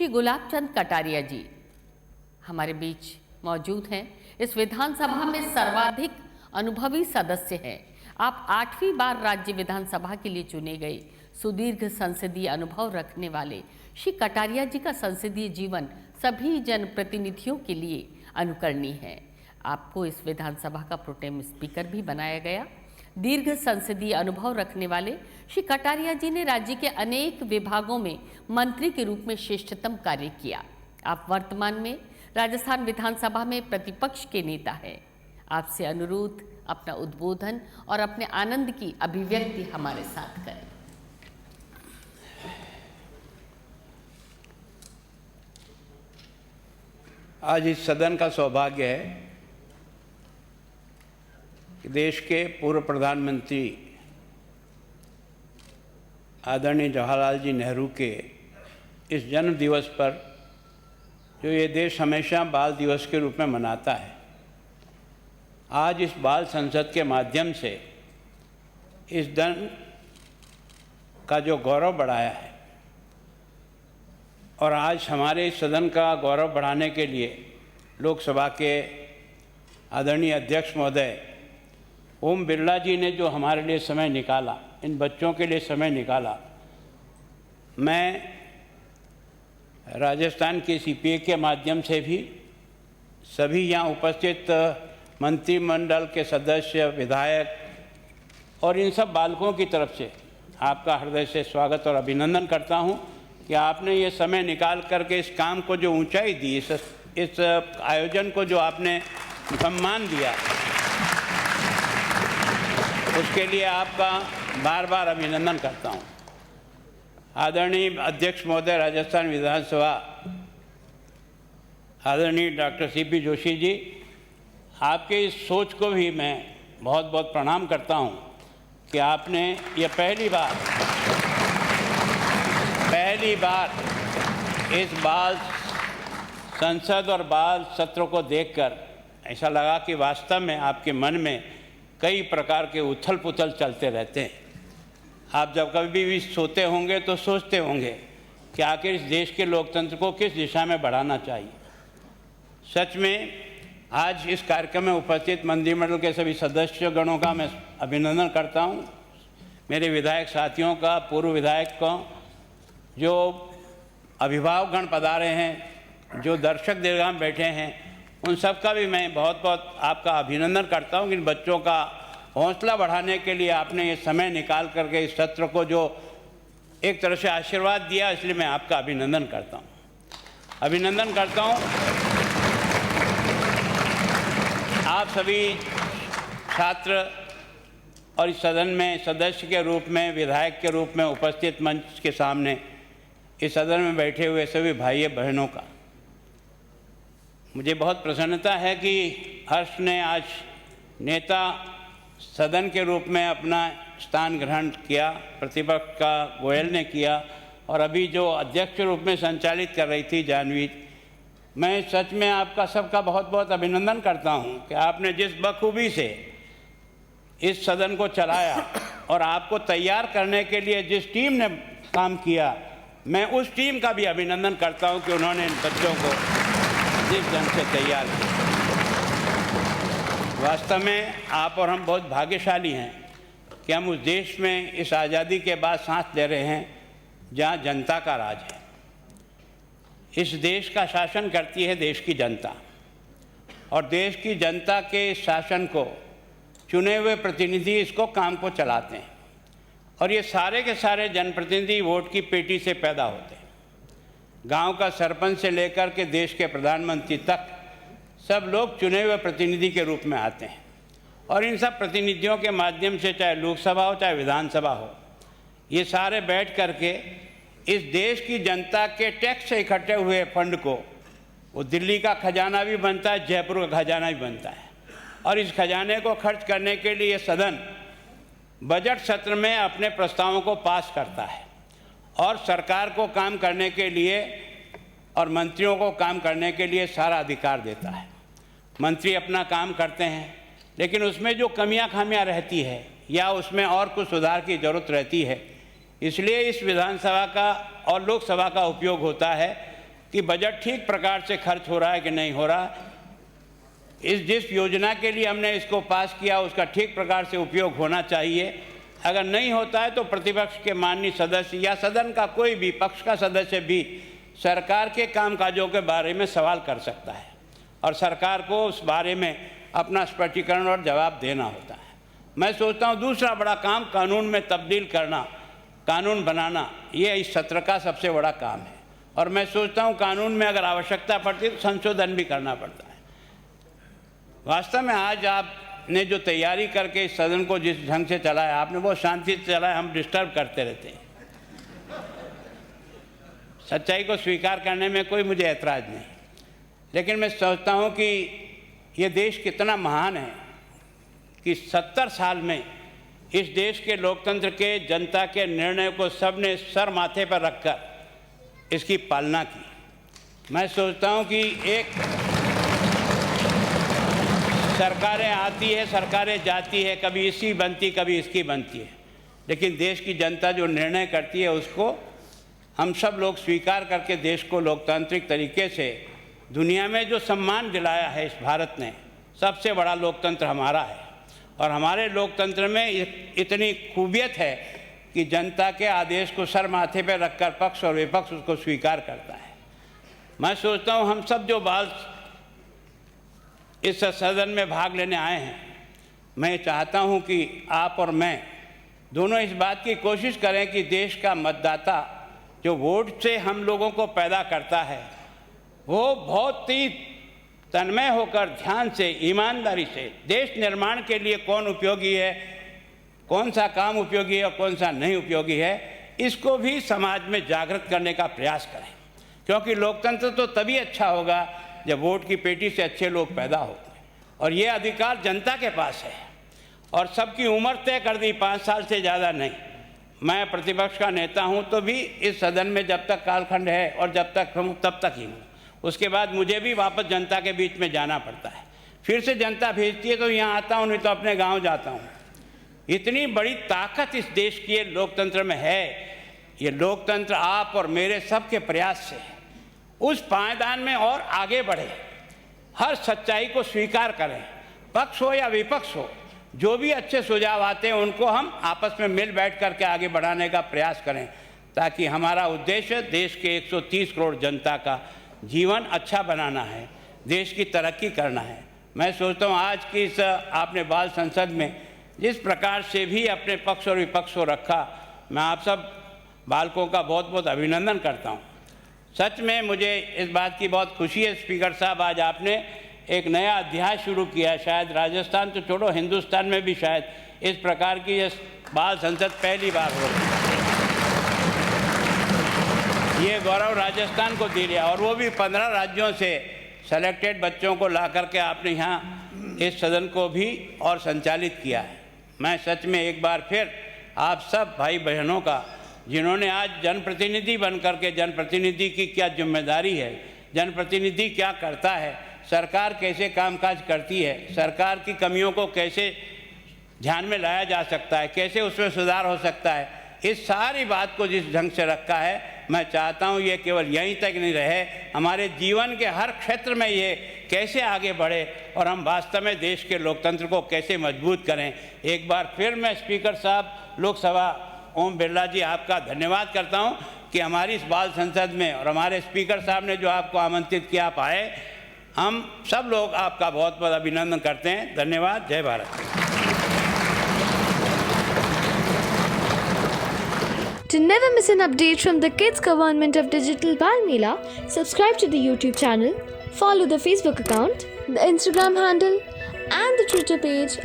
गुलाब चंद कटारिया जी हमारे बीच मौजूद हैं। इस विधानसभा में सर्वाधिक अनुभवी सदस्य हैं। आप 8वीं बार राज्य विधानसभा के लिए चुने गए सुदीर्घ संसदीय अनुभव रखने वाले श्री कटारिया जी का संसदीय जीवन सभी जनप्रतिनिधियों के लिए अनुकरणीय है। आपको इस विधानसभा का प्रोटेम स्पीकर भी बनाया गया। दीर्घ संसदीय अनुभव रखने वाले श्री कटारिया जी ने राज्य के अनेक विभागों में मंत्री के रूप में श्रेष्ठतम कार्य किया। आप वर्तमान में राजस्थान विधानसभा में प्रतिपक्ष के नेता हैं। आपसे अनुरोध, अपना उद्बोधन और अपने आनंद की अभिव्यक्ति हमारे साथ करें। आज इस सदन का सौभाग्य है कि देश के पूर्व प्रधानमंत्री आदरणीय जवाहरलाल जी नेहरू के इस जन्म दिवस पर, जो ये देश हमेशा बाल दिवस के रूप में मनाता है, आज इस बाल संसद के माध्यम से इस दिन का जो गौरव बढ़ाया है और आज हमारे इस सदन का गौरव बढ़ाने के लिए लोकसभा के आदरणीय अध्यक्ष महोदय ओम बिरला जी ने जो हमारे लिए समय निकाला, इन बच्चों के लिए समय निकाला, मैं राजस्थान के सीपीए के माध्यम से भी सभी यहाँ उपस्थित मंत्रिमंडल के सदस्य, विधायक और इन सब बालकों की तरफ से आपका हृदय से स्वागत और अभिनंदन करता हूँ कि आपने ये समय निकाल करके इस काम को जो ऊंचाई दी, इस आयोजन को जो आपने सम्मान दिया, उसके लिए आपका बार बार अभिनंदन करता हूँ। आदरणीय अध्यक्ष महोदय राजस्थान विधानसभा आदरणीय डॉक्टर सीपी जोशी जी, आपके इस सोच को भी मैं बहुत बहुत प्रणाम करता हूँ कि आपने ये पहली बार इस बाल संसद और बाल सत्र को देखकर ऐसा लगा कि वास्तव में आपके मन में कई प्रकार के उथल पुथल चलते रहते हैं। आप जब कभी भी सोते होंगे तो सोचते होंगे कि आखिर इस देश के लोकतंत्र को किस दिशा में बढ़ाना चाहिए। सच में आज इस कार्यक्रम में उपस्थित मंत्रिमंडल के सभी सदस्य गणों का मैं अभिनंदन करता हूं। मेरे विधायक साथियों का, पूर्व विधायक का, जो अभिभावकगण पधारे हैं, जो दर्शक दीर्घा में बैठे हैं, उन सब का भी मैं बहुत बहुत आपका अभिनंदन करता हूं कि इन बच्चों का हौसला बढ़ाने के लिए आपने ये समय निकाल करके इस सत्र को जो एक तरह से आशीर्वाद दिया, इसलिए मैं आपका अभिनंदन करता हूं। आप सभी छात्र और इस सदन में सदस्य के रूप में, विधायक के रूप में उपस्थित मंच के सामने इस सदन में बैठे हुए सभी भाई बहनों का मुझे बहुत प्रसन्नता है कि हर्ष ने आज नेता सदन के रूप में अपना स्थान ग्रहण किया, प्रतिपक्ष का गोयल ने किया और अभी जो अध्यक्ष के रूप में संचालित कर रही थी जानवी। मैं सच में आपका सबका बहुत बहुत अभिनंदन करता हूं कि आपने जिस बखूबी से इस सदन को चलाया और आपको तैयार करने के लिए जिस टीम ने काम किया, मैं उस टीम का भी अभिनंदन करता हूं कि उन्होंने इन बच्चों को जिस ढंग से तैयार किया। वास्तव में आप और हम बहुत भाग्यशाली हैं कि हम उस देश में इस आज़ादी के बाद सांस ले रहे हैं जहां जनता का राज है। इस देश का शासन करती है देश की जनता और देश की जनता के शासन को चुने हुए प्रतिनिधि इसको काम को चलाते हैं और ये सारे के सारे जनप्रतिनिधि वोट की पेटी से पैदा होते हैं। गांव का सरपंच से लेकर के देश के प्रधानमंत्री तक सब लोग चुने हुए प्रतिनिधि के रूप में आते हैं और इन सब प्रतिनिधियों के माध्यम से, चाहे लोकसभा हो चाहे विधानसभा हो, ये सारे बैठ करके इस देश की जनता के टैक्स से इकट्ठे हुए फंड को, वो दिल्ली का खजाना भी बनता है, जयपुर का खजाना भी बनता है और इस खजाने को खर्च करने के लिए सदन बजट सत्र में अपने प्रस्तावों को पास करता है और सरकार को काम करने के लिए और मंत्रियों को काम करने के लिए सारा अधिकार देता है। मंत्री अपना काम करते हैं, लेकिन उसमें जो कमियां खामियां रहती है या उसमें और कुछ सुधार की ज़रूरत रहती है, इसलिए इस विधानसभा का और लोकसभा का उपयोग होता है कि बजट ठीक प्रकार से खर्च हो रहा है कि नहीं हो रहा। जिस योजना के लिए हमने इसको पास किया उसका ठीक प्रकार से उपयोग होना चाहिए। अगर नहीं होता है तो प्रतिपक्ष के माननीय सदस्य या सदन का कोई भी पक्ष का सदस्य भी सरकार के कामकाजों के बारे में सवाल कर सकता है और सरकार को उस बारे में अपना स्पष्टीकरण और जवाब देना होता है। मैं सोचता हूँ दूसरा बड़ा काम कानून में तब्दील करना, कानून बनाना, ये इस सत्र का सबसे बड़ा काम है। और मैं सोचता हूँ कानून में अगर आवश्यकता पड़ती है तो संशोधन भी करना पड़ता है। वास्तव में आज आपने जो तैयारी करके इस सदन को जिस ढंग से चलाया, आपने बहुत शांति से चलाया, हम डिस्टर्ब करते रहते हैं। सच्चाई को स्वीकार करने में कोई मुझे ऐतराज़ नहीं, लेकिन मैं सोचता हूँ कि ये देश कितना महान है कि 70 साल में इस देश के लोकतंत्र के, जनता के निर्णय को सबने सर माथे पर रखकर इसकी पालना की। मैं सोचता हूँ कि एक सरकारें आती है, सरकारें जाती है, कभी इसकी बनती, कभी इसकी बनती है, लेकिन देश की जनता जो निर्णय करती है उसको हम सब लोग स्वीकार करके देश को लोकतांत्रिक तरीके से दुनिया में जो सम्मान दिलाया है इस भारत ने, सबसे बड़ा लोकतंत्र हमारा है। और हमारे लोकतंत्र में इतनी खूबियत है कि जनता के आदेश को सर माथे पर रखकर पक्ष और विपक्ष उसको स्वीकार करता है। मैं सोचता हूँ हम सब जो बाल इस सदन में भाग लेने आए हैं, मैं चाहता हूँ कि आप और मैं दोनों इस बात की कोशिश करें कि देश का मतदाता जो वोट से हम लोगों को पैदा करता है वो बहुत ही तन्मय होकर ध्यान से, ईमानदारी से देश निर्माण के लिए कौन उपयोगी है, कौन सा काम उपयोगी है और कौन सा नहीं उपयोगी है, इसको भी समाज में जागृत करने का प्रयास करें। क्योंकि लोकतंत्र तो तभी अच्छा होगा जब वोट की पेटी से अच्छे लोग पैदा होते हैं, और ये अधिकार जनता के पास है। और सबकी उम्र तय कर दी, 5 साल से ज़्यादा नहीं। मैं प्रतिपक्ष का नेता हूं तो भी इस सदन में जब तक कालखंड है और जब तक हूँ तब तक ही हूँ। उसके बाद मुझे भी वापस जनता के बीच में जाना पड़ता है। फिर से जनता भेजती है तो यहाँ आता हूँ, नहीं तो अपने गांव जाता हूँ। इतनी बड़ी ताकत इस देश की लोकतंत्र में है। ये लोकतंत्र आप और मेरे सबके प्रयास से उस पायदान में और आगे बढ़े, हर सच्चाई को स्वीकार करें, पक्ष हो या विपक्ष हो, जो भी अच्छे सुझाव आते हैं उनको हम आपस में मिल बैठ करके आगे बढ़ाने का प्रयास करें, ताकि हमारा उद्देश्य देश के 130 करोड़ जनता का जीवन अच्छा बनाना है, देश की तरक्की करना है। मैं सोचता हूँ आज की इस आपने बाल संसद में जिस प्रकार से भी अपने पक्ष और विपक्ष को रखा, मैं आप सब बालकों का बहुत बहुत अभिनंदन करता हूँ। सच में मुझे इस बात की बहुत खुशी है स्पीकर साहब, आज आपने एक नया अध्याय शुरू किया है। शायद राजस्थान तो छोड़ो, हिंदुस्तान में भी शायद इस प्रकार की ये बाल संसद पहली बार हो रही है। ये गौरव राजस्थान को दे लिया, और वो भी 15 राज्यों से सेलेक्टेड बच्चों को ला करके आपने यहाँ इस सदन को भी और संचालित किया है। मैं सच में एक बार फिर आप सब भाई बहनों का, जिन्होंने आज जनप्रतिनिधि बन करके, जनप्रतिनिधि की क्या जिम्मेदारी है, जनप्रतिनिधि क्या करता है, सरकार कैसे कामकाज करती है, सरकार की कमियों को कैसे ध्यान में लाया जा सकता है, कैसे उसमें सुधार हो सकता है, इस सारी बात को जिस ढंग से रखा है, मैं चाहता हूँ ये केवल यहीं तक नहीं रहे, हमारे जीवन के हर क्षेत्र में ये कैसे आगे बढ़े और हम वास्तव में देश के लोकतंत्र को कैसे मजबूत करें। एक बार फिर मैं स्पीकर साहब, लोकसभा ओम बिरला जी, आपका धन्यवाद करता हूँ कि हमारी इस बाल संसद में और हमारे स्पीकर साहब ने जो आपको आमंत्रित किया, आप आए। हम सब लोग आपका बहुत बहुत अभिनंदन करते हैं। धन्यवाद। जय Bharat. To never miss an update from the Kids Government of Digital Bal Mela, subscribe to the YouTube channel, follow the Facebook account, the Instagram handle, and the Twitter page.